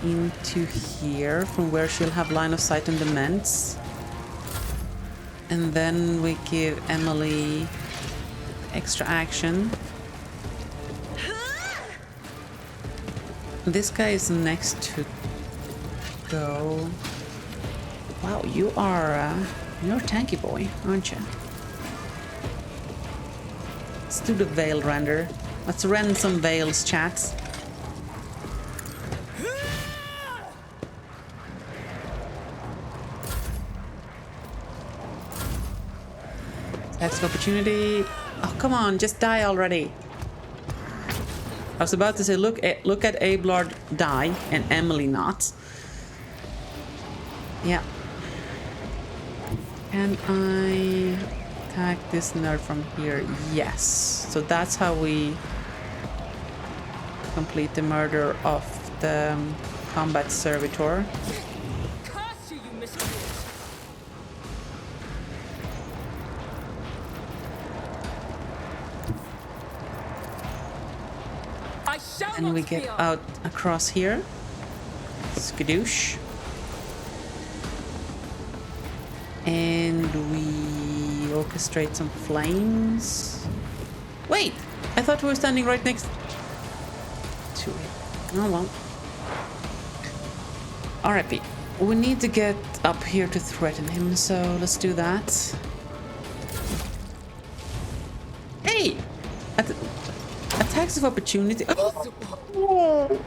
into here from where she'll have line of sight on the ments. And then we give Emily extra action. This guy is next to go. Wow, you're a tanky boy, aren't you? Let's do the veil render. Let's rend some veils, chats. Attacks of opportunity. Oh, come on, just die already. I was about to say, look at Ablard die and Emily not. Yeah. Can I attack this nerd from here? Yes. So that's how we complete the murder of the combat servitor. And we get out across here. Skadoosh. And we orchestrate some flames. Wait! I thought we were standing right next to it. Oh well. RIP. We need to get up here to threaten him, so let's do that. Hey! Attacks of opportunity. Oh.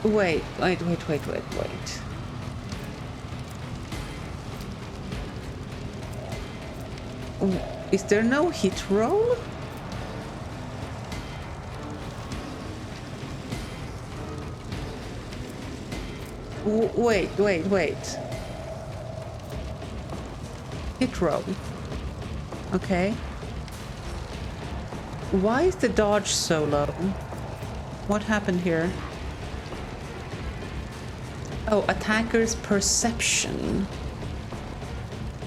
Wait. Is there no hit roll? Wait. Hit roll. Okay. Why is the dodge so low? What happened here? Oh, attacker's perception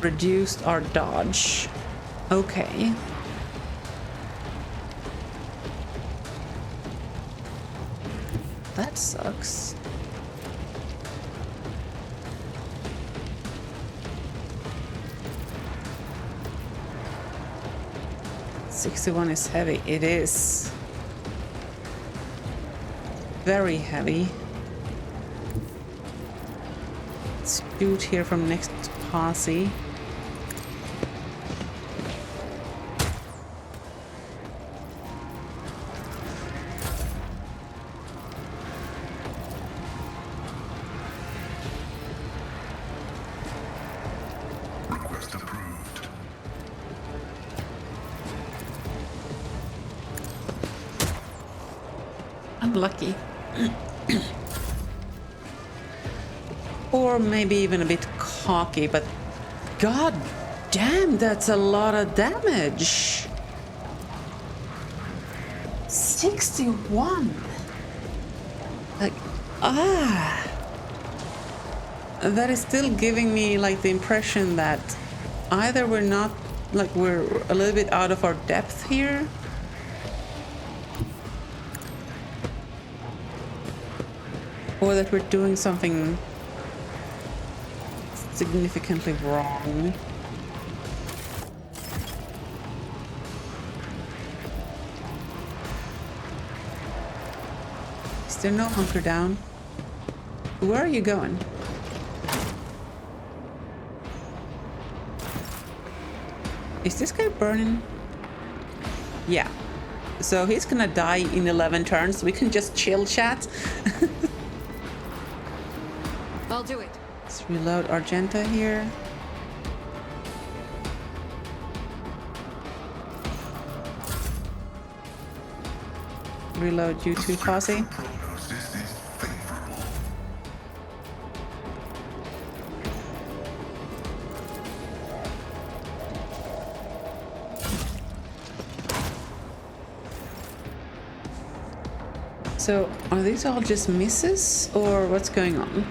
reduced our dodge. Okay. That sucks. $61 is heavy. It is. Very heavy. Let's shoot here from next posse. Lucky. Or maybe even a bit cocky, but god damn, that's a lot of damage. 61. Like, that is still giving me like the impression that either we're not, like, we're a little bit out of our depth here, or that we're doing something significantly wrong. Is there no hunker down? Where are you going? Is this guy burning? Yeah. So he's gonna die in 11 turns. We can just chill, chat. I'll do it. Let's reload Argenta here. Reload you two, Posse. So, are these all just misses, or what's going on?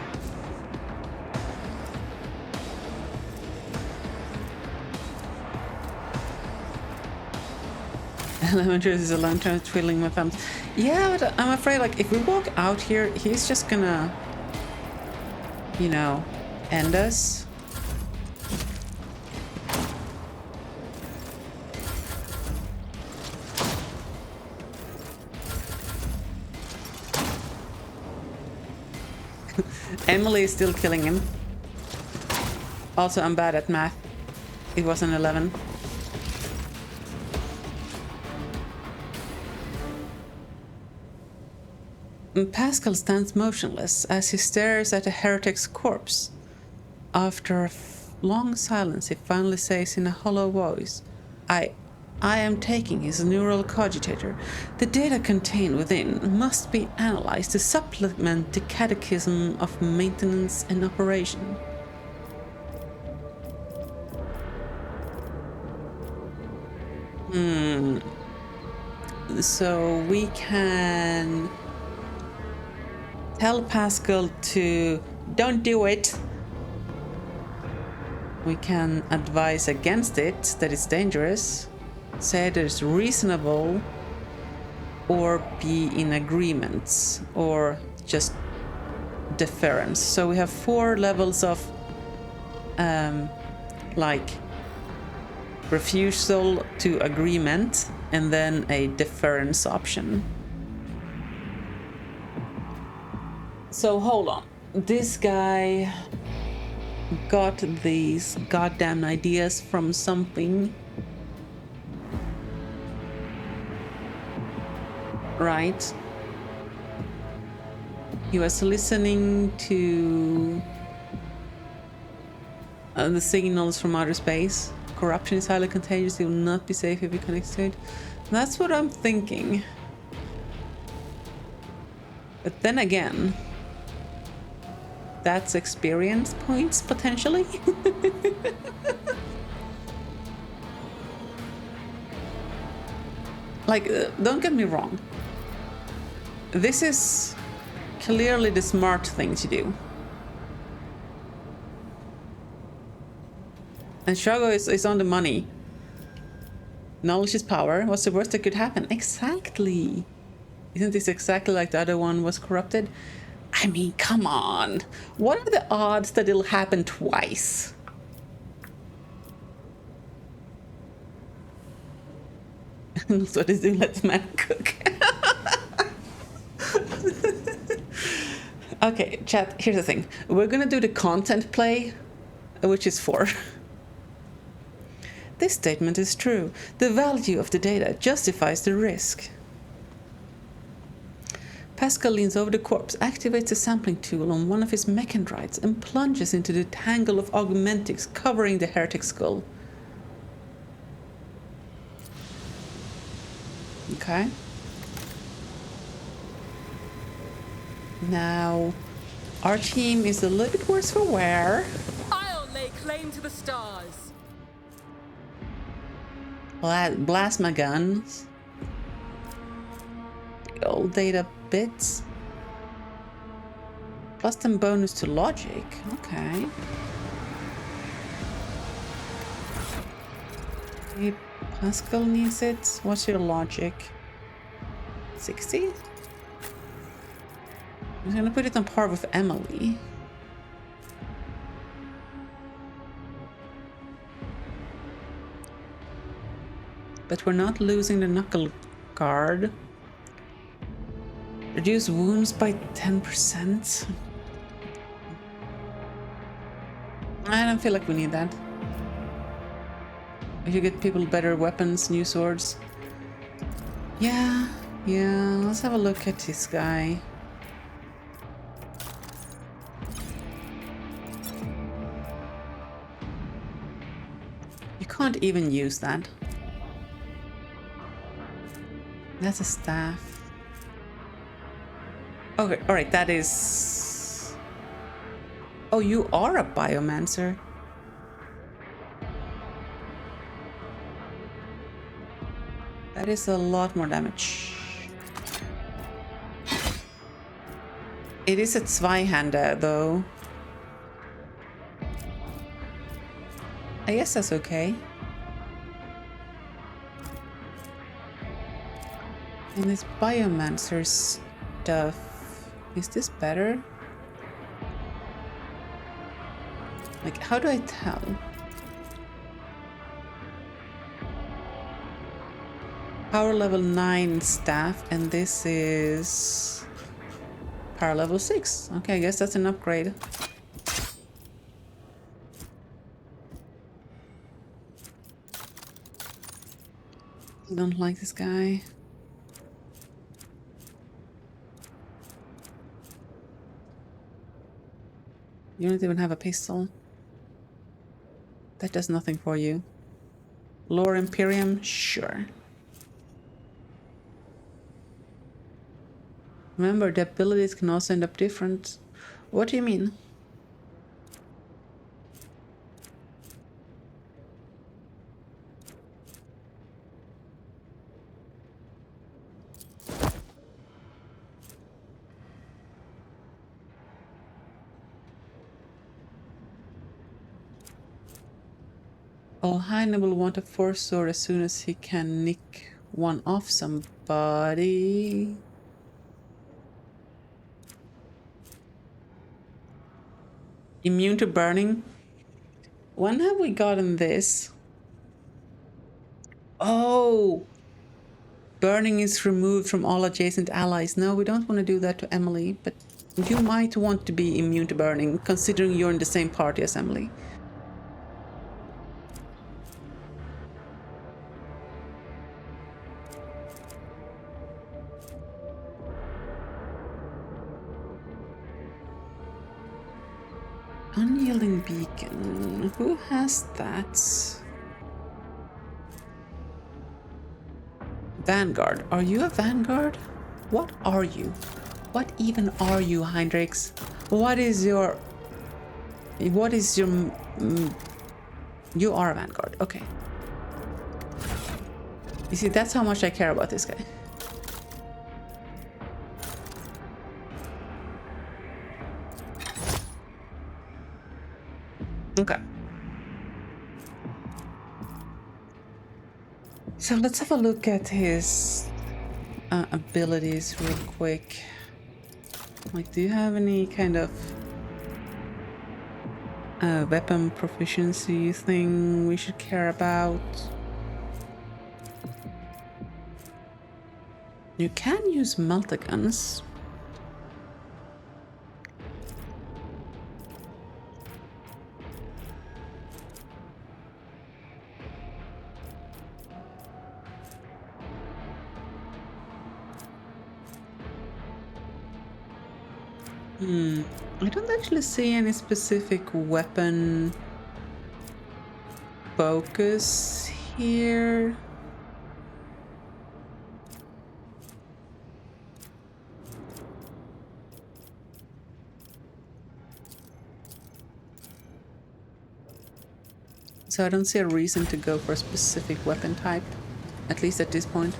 Lemon juice is a long-term twiddling my thumbs. Yeah, but I'm afraid, like, if we walk out here, he's just gonna, you know, end us. Emily is still killing him. Also, I'm bad at math. It was an 11. Pascal stands motionless as he stares at a heretic's corpse. After a long silence, he finally says in a hollow voice, I am taking his neural cogitator. The data contained within must be analyzed to supplement the catechism of maintenance and operation. So we can tell Pascal to don't do it. We can advise against it, that it's dangerous, say that it's reasonable, or be in agreement, or just deference. So we have 4 levels of like refusal to agreement, and then a deference option. So hold on, this guy got these goddamn ideas from something, right? He was listening to the signals from outer space. Corruption is highly contagious. It will not be safe if you connect to it. That's what I'm thinking. But then again, that's experience points, potentially. Like, don't get me wrong. This is clearly the smart thing to do. And Shago is on the money. Knowledge is power. What's the worst that could happen? Exactly. Isn't this exactly like the other one was corrupted? I mean, come on. What are the odds that it'll happen twice? So this dude lets man cook. Okay, chat, here's the thing. We're gonna do the content play, which is 4. This statement is true. The value of the data justifies the risk. Pascal leans over the corpse, activates a sampling tool on one of his mechandrites, and plunges into the tangle of augmentics covering the heretic skull. Okay. Now, our team is a little bit worse for wear. I'll lay claim to the stars. Plasma guns. Old data bits. Plus 10 bonus to logic. Okay. Maybe Pascal needs it. What's your logic? 60? I'm gonna put it on par with Emily. But we're not losing the knuckle guard. Reduce wounds by 10%. I don't feel like we need that. If you get people better weapons, new swords. Yeah, let's have a look at this guy. You can't even use that. That's a staff. Okay, alright, that is... Oh, you are a biomancer. That is a lot more damage. It is a Zweihander, though. I guess that's okay. And this Biomancer stuff... Is this better? Like, how do I tell? Power level 9 staff, and this is... Power level 6. Okay, I guess that's an upgrade. I don't like this guy. You don't even have a pistol. That does nothing for you. Lore Imperium? Sure. Remember, the abilities can also end up different. What do you mean? Olhainen will want a force sword as soon as he can nick one off somebody. Immune to burning? When have we gotten this? Oh! Burning is removed from all adjacent allies. No, we don't want to do that to Emily, but you might want to be immune to burning, considering you're in the same party as Emily. Unyielding beacon. Who has that? Vanguard. Are you a Vanguard? What are you? What even are you, Heinrichs? What is your... You are a Vanguard. Okay. You see, that's how much I care about this guy. Okay. So let's have a look at his abilities real quick. Like, do you have any kind of weapon proficiency thing we should care about? You can use multi-guns. I don't actually see any specific weapon focus here. So I don't see a reason to go for a specific weapon type, at least at this point.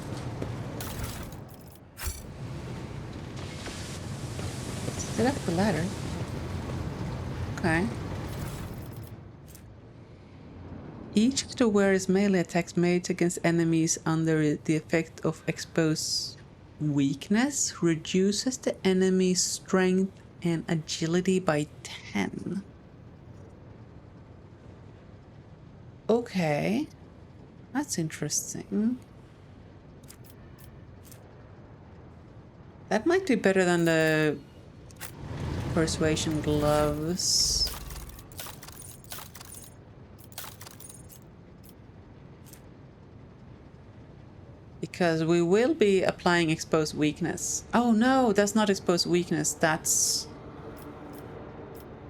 Set up the ladder. Okay. Each of the wearer's melee attacks made against enemies under the effect of exposed weakness reduces the enemy's strength and agility by 10. Okay. That's interesting. That might be better than the persuasion gloves. Because we will be applying exposed weakness. Oh no, that's not exposed weakness. That's...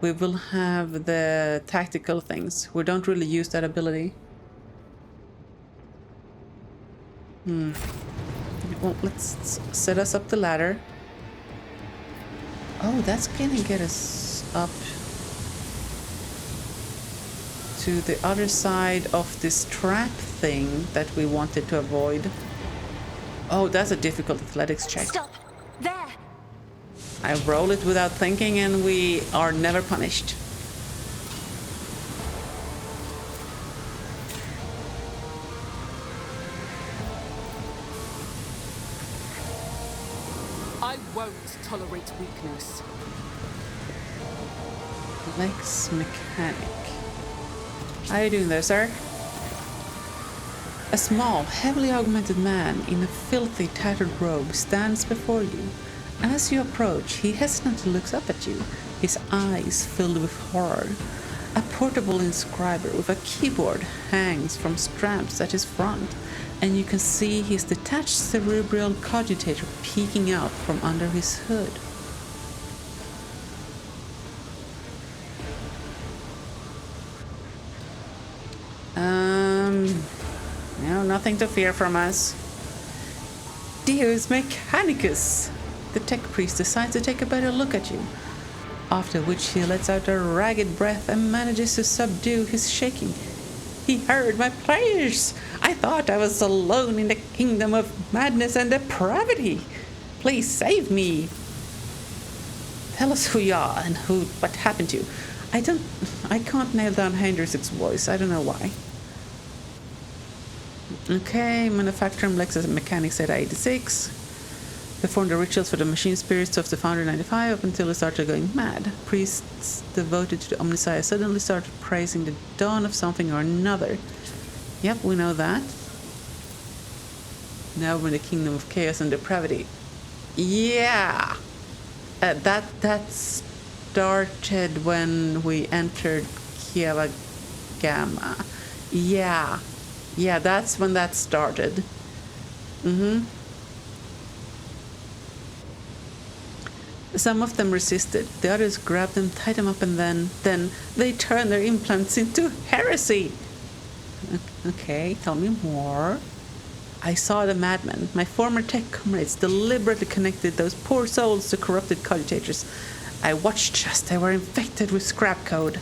We will have the tactical things. We don't really use that ability. Well, let's set us up the ladder. Oh, that's gonna get us up to the other side of this trap thing that we wanted to avoid. Oh, that's a difficult athletics check. Stop! There! I roll it without thinking and we are never punished. I won't tolerate weakness. Lex mechanic. How are you doing there, sir? A small, heavily augmented man in a filthy, tattered robe stands before you. As you approach, he hesitantly looks up at you, his eyes filled with horror. A portable inscriber with a keyboard hangs from straps at his front, and you can see his detached cerebral cogitator peeking out from under his hood. No, nothing to fear from us. Deus Mechanicus! The tech priest decides to take a better look at you, after which he lets out a ragged breath and manages to subdue his shaking. He heard my prayers! I thought I was alone in the kingdom of madness and depravity! Please save me! Tell us who you are and what happened to you. I can't nail down Hendrix's voice, I don't know why. Okay, manufacturer Lexus Mechanics at 86. Performed the rituals for the machine spirits of the founder 95 up until they started going mad. Priests devoted to the Omnissiah suddenly started praising the dawn of something or another. Yep, we know that. Now we're in the kingdom of chaos and depravity. Yeah! That started when we entered Kieva Gamma. Yeah, that's when that started. Some of them resisted, the others grabbed them, tied them up, and then they turned their implants into heresy. Okay, tell me more. I saw the madmen, my former tech comrades, deliberately connected those poor souls to corrupted cogitators. I watched as they were infected with scrap code,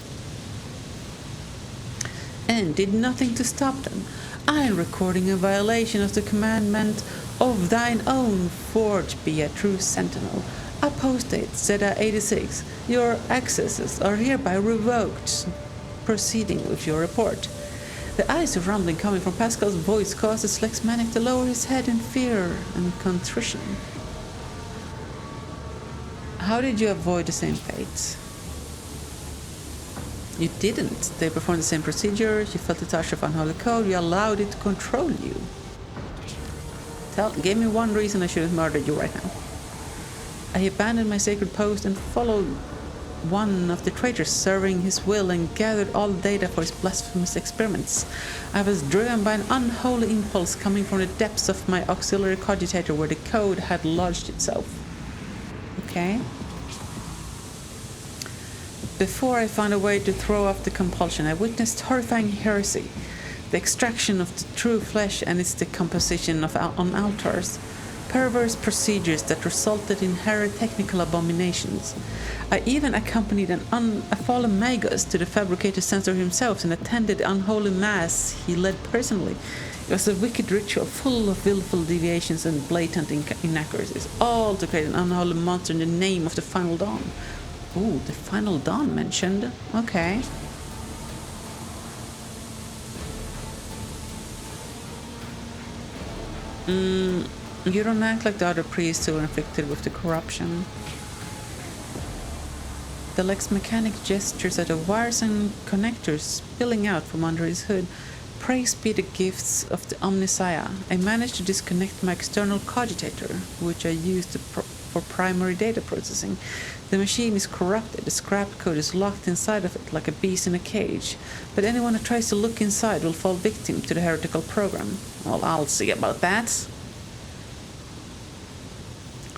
and did nothing to stop them. I am recording a violation of the commandment of thine own forge be a true sentinel. Apostate Zeta 86, your accesses are hereby revoked. Proceeding with your report. The eyes of rumbling coming from Pascal's voice causes Lex Manic to lower his head in fear and contrition. How did you avoid the same fate? You didn't. They performed the same procedure, you felt the touch of unholy code, you allowed it to control you. Give me one reason I should have murdered you right now. I abandoned my sacred post and followed one of the traitors serving his will and gathered all the data for his blasphemous experiments. I was driven by an unholy impulse coming from the depths of my auxiliary cogitator where the code had lodged itself. Okay. Before I found a way to throw off the compulsion, I witnessed horrifying heresy, the extraction of the true flesh and its decomposition on altars, perverse procedures that resulted in heretical abominations. I even accompanied a fallen magus to the fabricated censor himself and attended the unholy mass he led personally. It was a wicked ritual full of willful deviations and blatant inaccuracies, all to create an unholy monster in the name of the Final Dawn. Ooh, the Final Dawn mentioned. Okay. You don't act like the other priests who were inflicted with the corruption. The Lex Mechanic gestures at the wires and connectors spilling out from under his hood. Praise be the gifts of the Omnissiah. I managed to disconnect my external cogitator, which I used for primary data processing. The machine is corrupted, the scrap code is locked inside of it like a beast in a cage, but anyone who tries to look inside will fall victim to the heretical program. Well, I'll see about that.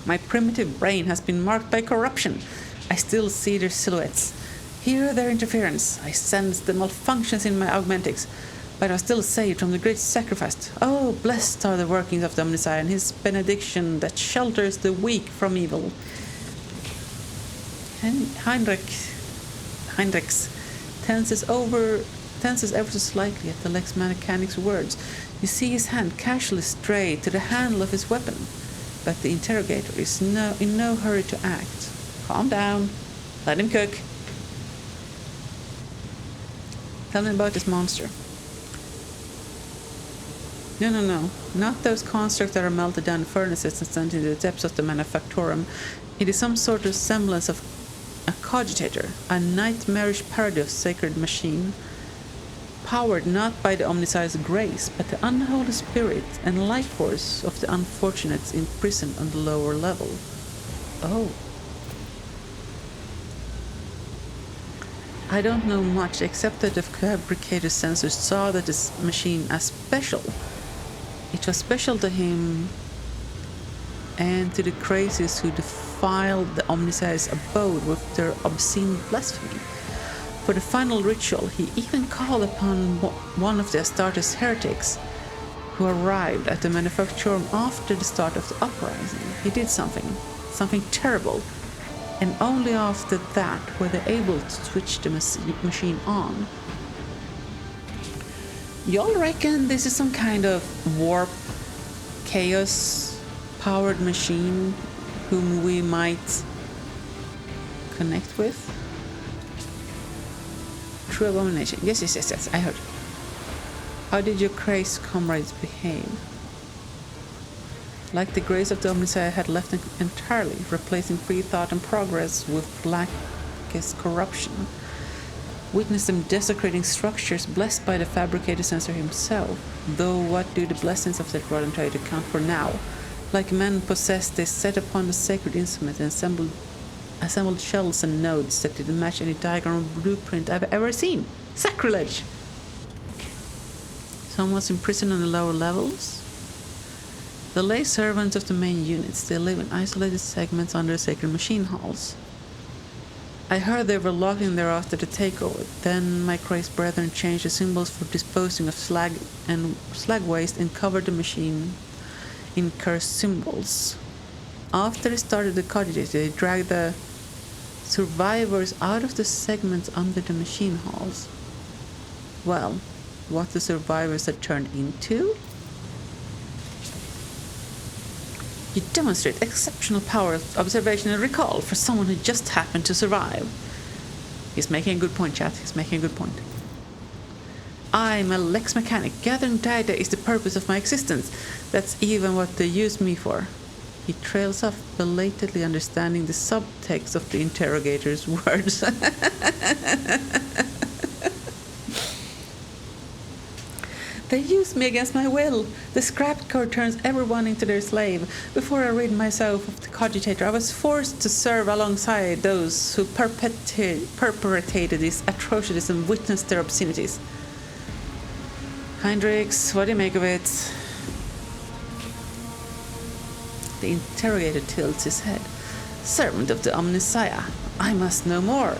My primitive brain has been marked by corruption. I still see their silhouettes, hear their interference. I sense the malfunctions in my augmentics, but I was still saved from the great sacrifice. Oh, blessed are the workings of the Omnissiah and his benediction that shelters the weak from evil. Heinrichs tenses ever so slightly at the Lex Mechanic's words. You see his hand casually stray to the handle of his weapon. but the interrogator is in no hurry to act. Calm down. Let him cook. Tell me about this monster. No. Not those constructs that are melted down in furnaces and sent into the depths of the manufactorum. It is some sort of semblance of a cogitator, a nightmarish parody of sacred machine, powered not by the omniscience grace, but the unholy spirit and life force of the unfortunates imprisoned on the lower level. Oh. I don't know much, except that the fabricator sensors saw that this machine as special. It was special to him and to the crazies who defiled the omniscience abode with their obscene blasphemy. For the final ritual, he even called upon one of the Astartes heretics who arrived at the manufactorum after the start of the uprising. He did something terrible, and only after that were they able to switch the machine on. Y'all reckon this is some kind of warp, chaos-powered machine whom we might connect with? True abomination. Yes, I heard. How did your crazed comrades behave? Like the grace of the Omnissiah had left them entirely, replacing free thought and progress with blackest corruption. Witnessed them desecrating structures blessed by the fabricator sensor himself, though what do the blessings of that rod try to account for now? Like men possessed, they set upon the sacred instrument and assembled shells and nodes that didn't match any diagram or blueprint I've ever seen. Sacrilege! Someone's imprisoned on the lower levels? The lay servants of the main units, they live in isolated segments under sacred machine halls. I heard they were locked in there after the takeover. Then my crazed brethren changed the symbols for disposing of slag waste and covered the machine in cursed symbols. After they started the cogitator, they dragged the survivors out of the segments under the machine halls. Well, what the survivors had turned into? You demonstrate exceptional power of observation and recall for someone who just happened to survive. He's making a good point, chat. He's making a good point. I'm a Lex mechanic. Gathering data is the purpose of my existence. That's even what they use me for. He trails off, belatedly understanding the subtext of the interrogator's words. They use me against my will. The scrap code turns everyone into their slave. Before I rid myself of the cogitator, I was forced to serve alongside those who perpetrated these atrocities and witnessed their obscenities. Heinrichs, what do you make of it? The interrogator tilts his head. Servant of the Omnissiah, I must know more.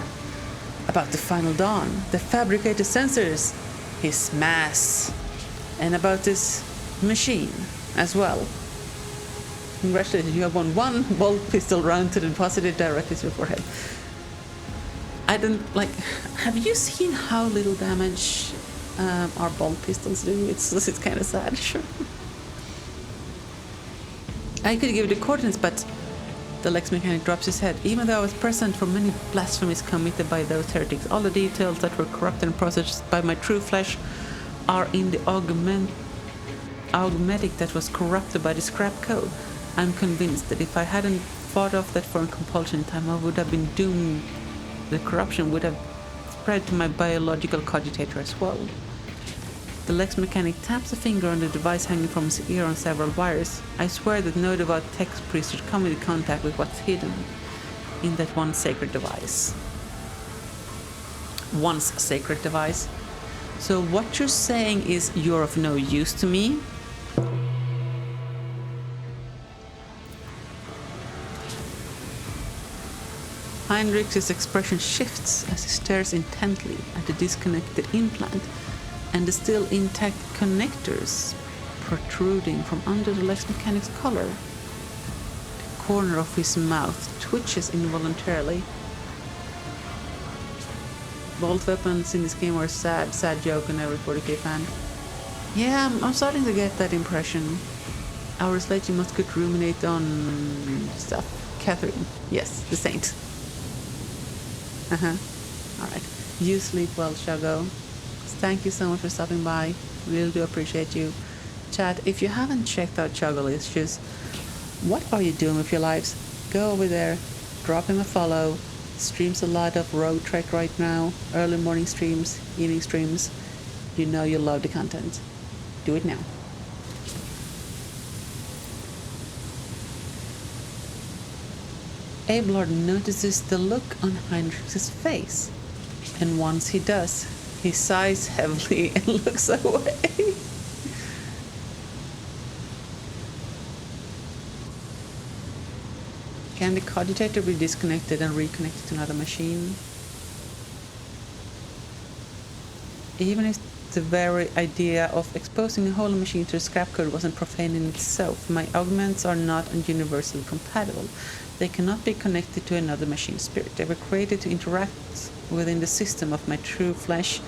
About the final dawn, the fabricated sensors, his mass, and about this machine as well. Congratulations, you have won one bolt pistol round to the positive directly to your forehead. I don't like. Have you seen how little damage our bolt pistols do? It's kind of sad. Sure. I could give the coordinates, but the Lex mechanic drops his head. Even though I was present for many blasphemies committed by those heretics, all the details that were corrupted and processed by my true flesh are in the augmetic that was corrupted by the scrap code. I'm convinced that if I hadn't fought off that foreign compulsion in time, I would have been doomed. The corruption would have spread to my biological cogitator as well. The Lex mechanic taps a finger on the device hanging from his ear on several wires. I swear that no devout text priest should come into contact with what's hidden in that one sacred device. Once sacred device. So what you're saying is you're of no use to me? Heinrich's expression shifts as he stares intently at the disconnected implant and the still intact connectors protruding from under the Lex mechanic's collar. The corner of his mouth twitches involuntarily. Bolt weapons in this game are a sad joke on every 40k fan. Yeah, I'm starting to get that impression. Hours later, you must could ruminate on stuff. Catherine. Yes, the saint. Alright. You sleep well, Shago. Thank you so much for stopping by. Really do appreciate you. Chat, if you haven't checked out Chuggalicious, what are you doing with your lives? Go over there, drop him a follow. Streams a lot of Road Trek right now. Early morning streams, evening streams. You know you love the content. Do it now. Abelard notices the look on Heinrich's face, and once he does, he sighs heavily and looks away. Can the cogitator be disconnected and reconnected to another machine? Even if the very idea of exposing a whole machine to scrap code wasn't profane in itself, my augments are not universally compatible. They cannot be connected to another machine spirit. They were created to interact within the system of my true flesh,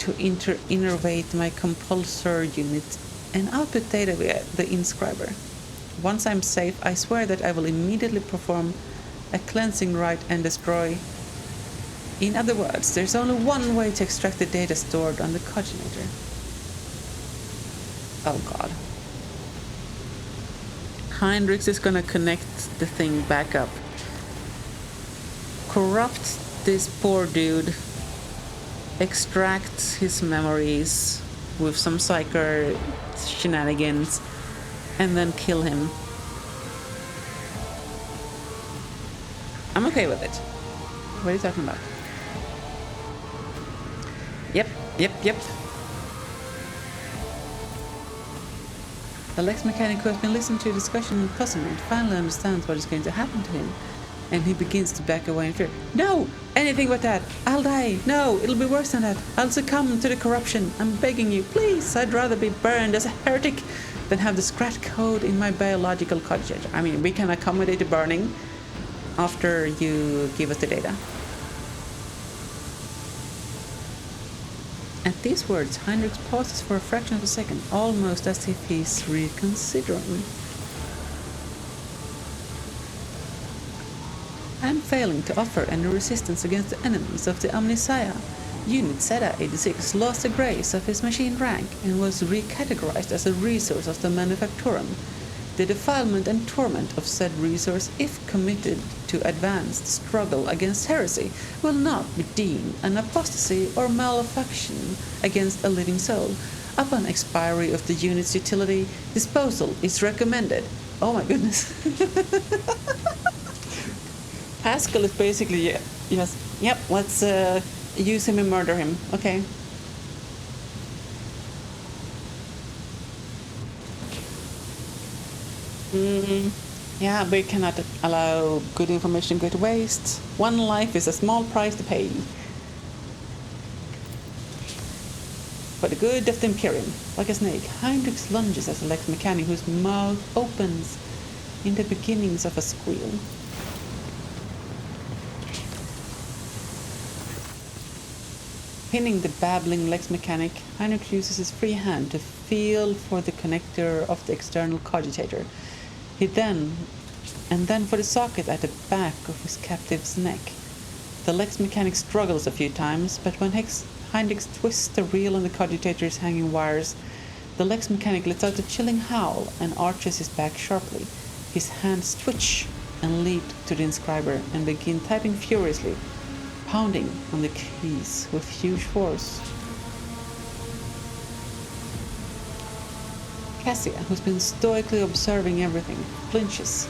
to innervate my compulsor unit and output data via the inscriber. Once I'm safe, I swear that I will immediately perform a cleansing rite and destroy. In other words, there's only one way to extract the data stored on the cogitator. Oh god. Heinrich is gonna connect the thing back up. Corrupt this poor dude. Extract his memories with some psycho shenanigans. And then kill him. I'm okay with it. What are you talking about? Yep. The Lex mechanic who has been listening to a discussion in puzzlement finally understands what is going to happen to him, and he begins to back away in fear. No! Anything but that! I'll die! No! It'll be worse than that! I'll succumb to the corruption! I'm begging you, please! I'd rather be burned as a heretic than have the scratch code in my biological cogitator. I mean, we can accommodate the burning after you give us the data. At these words, Heinrich pauses for a fraction of a second, almost as if he's reconsidering. I'm failing to offer any resistance against the enemies of the Omnissiah. Unit Zeta 86 lost the grace of his machine rank and was recategorized as a resource of the Manufactorum. The defilement and torment of said resource, if committed to advanced struggle against heresy, will not be deemed an apostasy or malefaction against a living soul. Upon expiry of the unit's utility, disposal is recommended. Oh my goodness. Pascal is basically, yes, yep, let's use him and murder him. Okay. Yeah, we cannot allow good information to go to waste. One life is a small price to pay. For the good of the Imperium, like a snake, Heinrich lunges at the Lex mechanic whose mouth opens in the beginnings of a squeal. Pinning the babbling Lex mechanic, Heinrich uses his free hand to feel for the connector of the external cogitator. Then for the socket at the back of his captive's neck. The Lex mechanic struggles a few times, but when Heinrich twists the reel on the cogitator's hanging wires, the Lex mechanic lets out a chilling howl and arches his back sharply. His hands twitch and leap to the inscriber and begin typing furiously, pounding on the keys with huge force. Cassia, who's been stoically observing everything, flinches